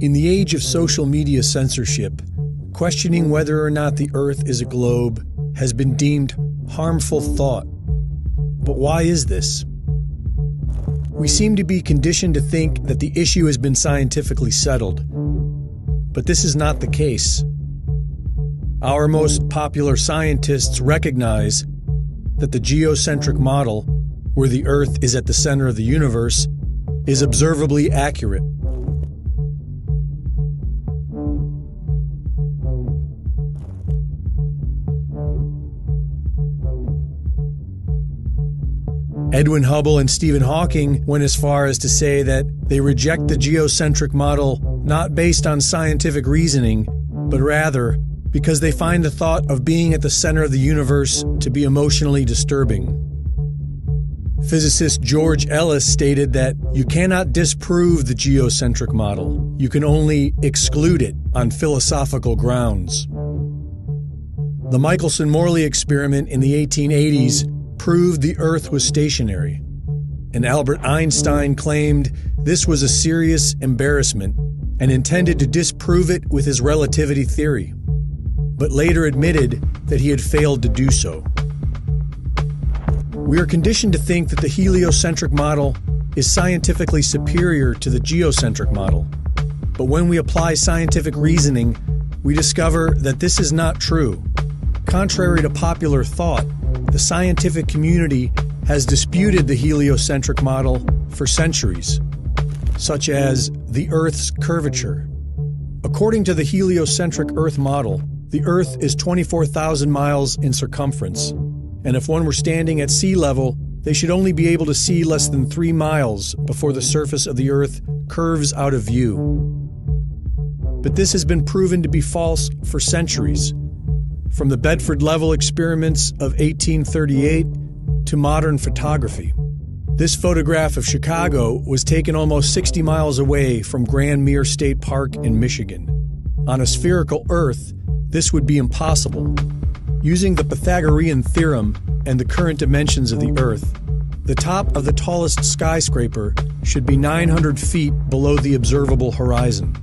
In the age of social media censorship, questioning whether or not the Earth is a globe has been deemed harmful thought. But why is this? We seem to be conditioned to think that the issue has been scientifically settled. But this is not the case. Our most popular scientists recognize that the geocentric model, where the Earth is at the center of the universe, is observably accurate. Edwin Hubble and Stephen Hawking went as far as to say that they reject the geocentric model not based on scientific reasoning, but rather because they find the thought of being at the center of the universe to be emotionally disturbing. Physicist George Ellis stated that you cannot disprove the geocentric model, you can only exclude it on philosophical grounds. The Michelson-Morley experiment in the 1880s proved the Earth was stationary, and Albert Einstein claimed this was a serious embarrassment and intended to disprove it with his relativity theory, but later admitted that he had failed to do so. We are conditioned to think that the heliocentric model is scientifically superior to the geocentric model, but when we apply scientific reasoning, we discover that this is not true. Contrary to popular thought, the scientific community has disputed the heliocentric model for centuries, such as the Earth's curvature. According to the heliocentric Earth model, the Earth is 24,000 miles in circumference, and if one were standing at sea level, they should only be able to see less than 3 miles before the surface of the Earth curves out of view. But this has been proven to be false for centuries. From the Bedford Level experiments of 1838 to modern photography. This photograph of Chicago was taken almost 60 miles away from Grand Mere State Park in Michigan. On a spherical Earth, this would be impossible. Using the Pythagorean theorem and the current dimensions of the Earth, the top of the tallest skyscraper should be 900 feet below the observable horizon.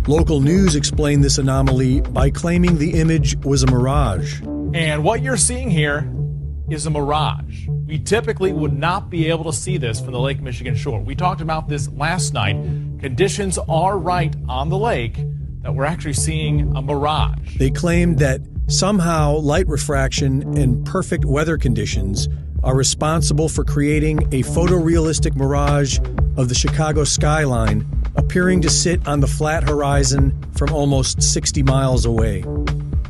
Local news explained this anomaly by claiming the image was a mirage. And what you're seeing here is a mirage. We typically would not be able to see this from the Lake Michigan shore. We talked about this last night. Conditions are right on the lake that we're actually seeing a mirage. They claimed that somehow light refraction and perfect weather conditions are responsible for creating a photorealistic mirage of the Chicago skyline appearing to sit on the flat horizon from almost 60 miles away.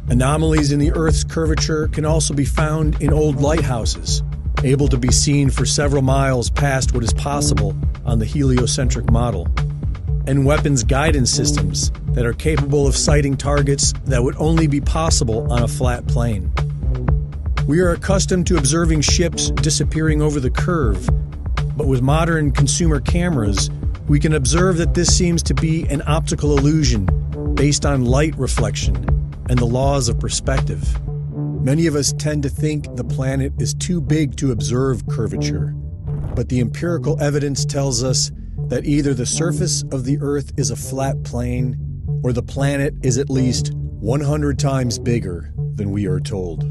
Anomalies in the Earth's curvature can also be found in old lighthouses, able to be seen for several miles past what is possible on the heliocentric model, and weapons guidance systems that are capable of sighting targets that would only be possible on a flat plane. We are accustomed to observing ships disappearing over the curve, but with modern consumer cameras, we can observe that this seems to be an optical illusion based on light reflection and the laws of perspective. Many of us tend to think the planet is too big to observe curvature, but the empirical evidence tells us that either the surface of the Earth is a flat plane or the planet is at least 100 times bigger than we are told.